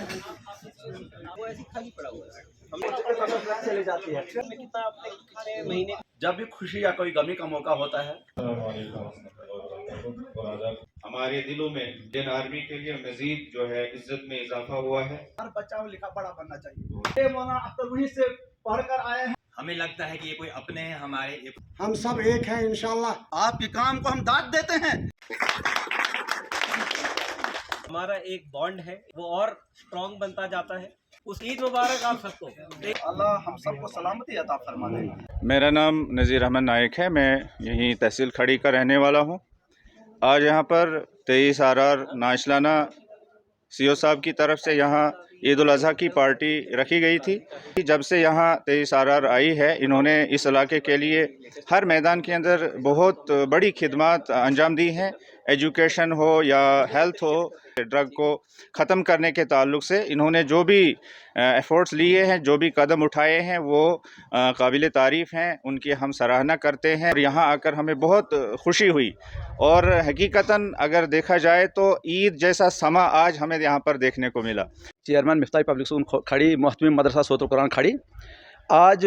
वो ऐसे खाली पड़ा हुआ है। हम चली जाती है कितना अपने कितने महीने। जब भी खुशी या कोई गमी का मौका होता है, हमारे दिलों में इंडियन आर्मी के लिए मजीद जो है इज्जत में इजाफा हुआ है। हर बच्चा लिखा पढ़ा बनना चाहिए। ये मौलाना अख्तर वहीं से पढ़कर आए हैं। हमें लगता है कि ये कोई अपने हैं हमारे, हम सब एक हैं इंशाल्लाह। आपके काम को हम दाद देते हैं। हमारा एक बॉन्ड है वो और स्ट्रॉन्ग बनता जाता है। उस ईद मुबारक आप सबको। अल्लाह हम सबको सलामती अता फरमा दे। मेरा नाम नज़ीर अहमद नाइक है। मैं यहीं तहसील खड़ी का रहने वाला हूँ। आज यहाँ पर 23 आर नाशलाना सीओ साहब की तरफ से यहाँ ईद उल अज़हा की पार्टी रखी गई थी। जब से यहाँ 23 आर आई है, इन्होंने इस इलाके के लिए हर मैदान के अंदर बहुत बड़ी खिदमत अंजाम दी हैं। एजुकेशन हो या हेल्थ हो, ड्रग को ख़त्म करने के ताल्लुक से इन्होंने जो भी एफ़र्ट्स लिए हैं, जो भी कदम उठाए हैं, वो काबिल तारीफ़ हैं। उनकी हम सराहना करते हैं और यहाँ आकर हमें बहुत खुशी हुई। और हकीकतन अगर देखा जाए तो ईद जैसा समा आज हमें यहाँ पर देखने को मिला। चेयरमैन मिफ्ताह पब्लिक स्कूल खड़ी, मोहतमिम मदरसा सोतुल कुरान खड़ी, आज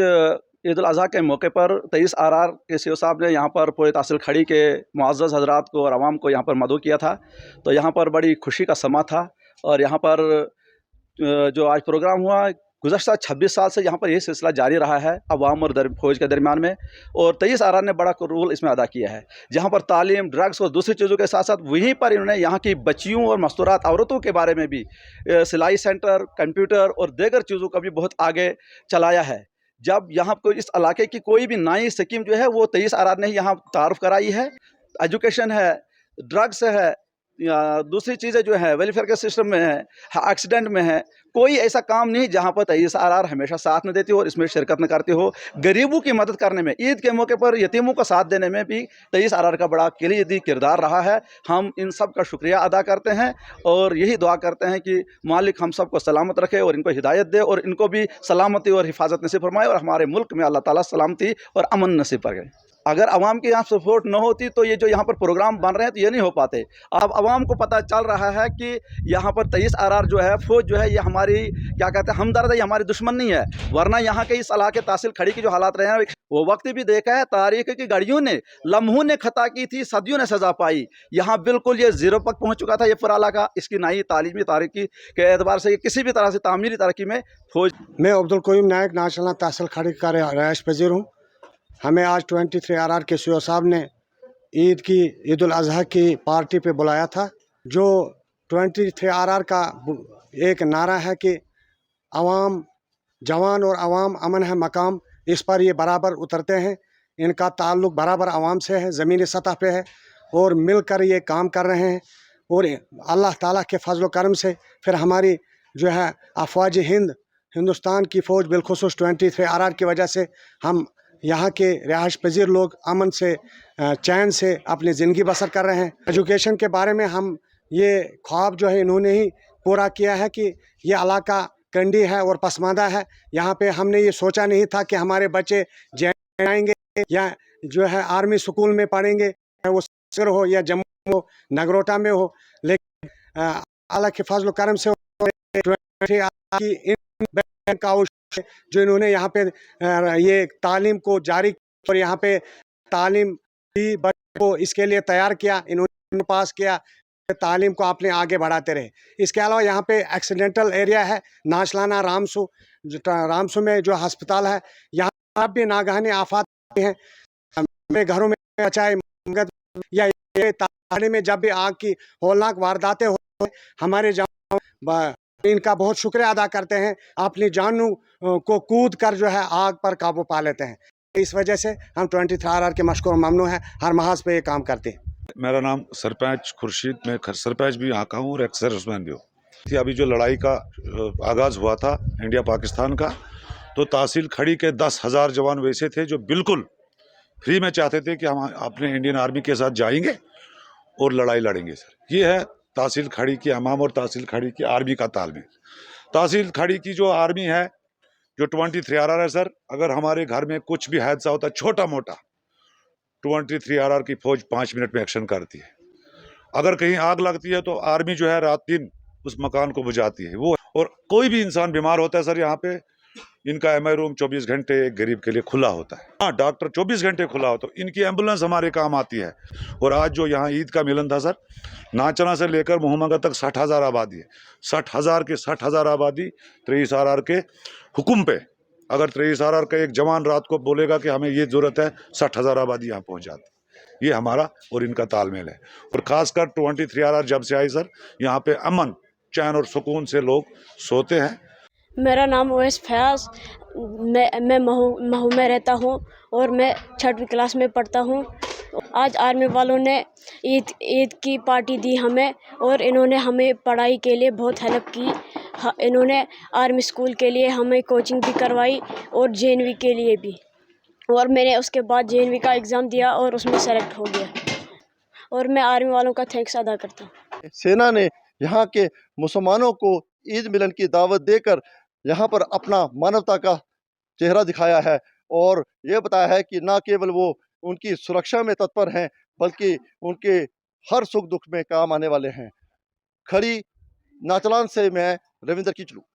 ईद उल अज़हा के मौके पर 23 आर के सीओ साहब ने यहाँ पर पूरे तहसील खड़ी के मुअज़्ज़ज़ हज़रात को और आवाम को यहाँ पर मदऊ किया था। तो यहाँ पर बड़ी खुशी का समा था। और यहाँ पर जो आज प्रोग्राम हुआ, गुज़श्ता 26 साल से यहाँ पर यही सिलसिला जारी रहा है अवाम और फ़ौज के दरमियान में। और 23 आर ने बड़ा रोल इसमें अदा किया है, जहाँ पर तालीम, ड्रग्स और दूसरी चीज़ों के साथ साथ वहीं पर इन्होंने यहाँ की बच्चियों और मस्तूरात औरतों के बारे में भी सिलाई सेंटर, कंप्यूटर और दीगर चीज़ों का भी बहुत आगे चलाया है। जब यहाँ को इस इलाके की कोई भी नई स्कीम जो है वो 23 आर ने यहाँ तारुफ कराई है। एजुकेशन है, ड्रग्स है, या दूसरी चीज़ें जो है वेलफेयर के सिस्टम में है, एक्सीडेंट में है, कोई ऐसा काम नहीं जहाँ पर 23 आर हमेशा साथ में देती हो और इसमें शिरकत न करती हो। गरीबों की मदद करने में, ईद के मौके पर यतीमों का साथ देने में भी 23 आर का बड़ा किलीदी किरदार रहा है। हम इन सब का शुक्रिया अदा करते हैं और यही दुआ करते हैं कि मालिक हम सबको सलामत रखे और इनको हिदायत दे और इनको भी सलामती और हिफाजत नसीब फरमाए और हमारे मुल्क में अल्लाह ताला सलामती और अमन नसीब करे। अगर आवाम की यहाँ सपोर्ट न होती तो ये जो यहाँ पर प्रोग्राम बन रहे हैं तो ये नहीं हो पाते। अब आवाम को पता चल रहा है कि यहाँ पर 23 आर जो है, फौज जो है, ये हमारी क्या कहते हैं हमदर्द है, ये हमारी दुश्मन नहीं है। वरना यहाँ के इस इलाके तहसील खड़ी की जो हालात रहे हैं वो वक्त भी देखा है, तारीख की घड़ियों ने, लम्हों ने खता की थी, सदियों ने सज़ा पाई। यहाँ बिल्कुल ये ज़ीरो पर पहुँच चुका था ये पूरा इलाका। इसकी नई तालीमी तारीखी के एतबार से किसी भी तरह से तामीरी तरक्की में फौज। मैं अब्दुल कोयूम नायक नाशलाना तहसील खड़ी का रहायश पजीर हूँ। हमें आज 23 आर के सीओ साहब ने ईद उल अज़हा की पार्टी पे बुलाया था। जो 23 आर का एक नारा है कि अवाम जवान और अवाम अमन है मकाम, इस पर ये बराबर उतरते हैं। इनका ताल्लुक़ बराबर अवाम से है, ज़मीनी सतह पे है और मिलकर ये काम कर रहे हैं। और अल्लाह ताला के फजल करम से फिर हमारी जो है अफ़वाज हिंदुस्तान की फ़ौज बिलखुसूस 23 आर की वजह से हम यहाँ के रिहाइश पजीर लोग अमन से, चैन से अपनी ज़िंदगी बसर कर रहे हैं। एजुकेशन के बारे में हम ये ख्वाब जो है इन्होंने ही पूरा किया है कि ये इलाका कंडी है और पसमानदा है। यहाँ पे हमने ये सोचा नहीं था कि हमारे बच्चे जाएंगे या जो है आर्मी स्कूल में पढ़ेंगे, वो सिर हो या जम्मू हो, नगरोटा में हो। लेकिन अल्लाह के फजल करम से जो इन्होंने यहाँ पे ये तालीम को जारी और यहाँ पे तालीम भी बच्चों को इसके लिए तैयार किया, इन्होंने पास किया, तालीम को अपने आगे बढ़ाते रहे। इसके अलावा यहाँ पे एक्सीडेंटल एरिया है नाशलाना रामसू में जो अस्पताल है, यहाँ भी नागहानी आफात हैं। हमें घरों में चाहे या ताली में जब भी आग की होलनाक वारदातें हो, हमारे इनका बहुत शुक्रिया अदा करते हैं। अपनी जानों को कूद कर जो है आग पर काबू पा लेते हैं। इस वजह से हम 23 आर के मशकूर ममनू हैं, हर महाज पे ये काम करते हैं। मेरा नाम सरपंच खुर्शीद, मैं सरपंच भी यहाँ का हूँ और एक सर्विसमैन भी हूँ। अभी जो लड़ाई का आगाज़ हुआ था इंडिया पाकिस्तान का, तो तहसील खड़ी के 10,000 जवान वैसे थे जो बिल्कुल फ्री में चाहते थे कि हम अपने इंडियन आर्मी के साथ जाएंगे और लड़ाई लड़ेंगे। सर, ये है तहसील खड़ी की अमाम और तहसील खड़ी की आर्मी का तालमेल। तहसील खड़ी की जो आर्मी है, जो 23 आर है सर, अगर हमारे घर में कुछ भी हादसा होता है छोटा मोटा, 23 आर की फौज 5 मिनट में एक्शन करती है। अगर कहीं आग लगती है तो आर्मी जो है रात दिन उस मकान को बुझाती है वो। और कोई भी इंसान बीमार होता है सर, यहाँ पे इनका एमआई रूम 24 घंटे एक गरीब के लिए खुला होता है। हाँ, डॉक्टर 24 घंटे खुला होता है, इनकी एम्बुलेंस हमारे काम आती है। और आज जो यहाँ ईद का मिलन था सर, नाचना से लेकर मोहम्मद तक 60,000 आबादी है। 60,000 की 60,000 आबादी 23 RR के हुक्म पे, अगर 23 RR का एक जवान रात को बोलेगा कि हमें ये ज़रूरत है, 60,000 आबादी यहाँ पहुँच जाती। ये हमारा और इनका तालमेल है। और ख़ासकर 23 RR जब से आई सर, यहाँ पे अमन चैन और सुकून से लोग सोते हैं। मेरा नाम ओवैस फयाज, मैं महू में रहता हूँ और मैं 6वीं क्लास में पढ़ता हूँ। आज आर्मी वालों ने ईद की पार्टी दी हमें, और इन्होंने हमें पढ़ाई के लिए बहुत हेल्प की। इन्होंने आर्मी स्कूल के लिए हमें कोचिंग भी करवाई और JNV के लिए भी। और मैंने उसके बाद JNV का एग्ज़ाम दिया और उसमें सेलेक्ट हो गया। और मैं आर्मी वालों का थैंक्स अदा करता हूँ। सेना ने यहाँ के मुसलमानों को ईद मिलन की दावत देकर यहाँ पर अपना मानवता का चेहरा दिखाया है, और ये बताया है कि न केवल वो उनकी सुरक्षा में तत्पर हैं, बल्कि उनके हर सुख दुख में काम आने वाले हैं। खड़ी नाचलान से मैं रविंद्र किचलू।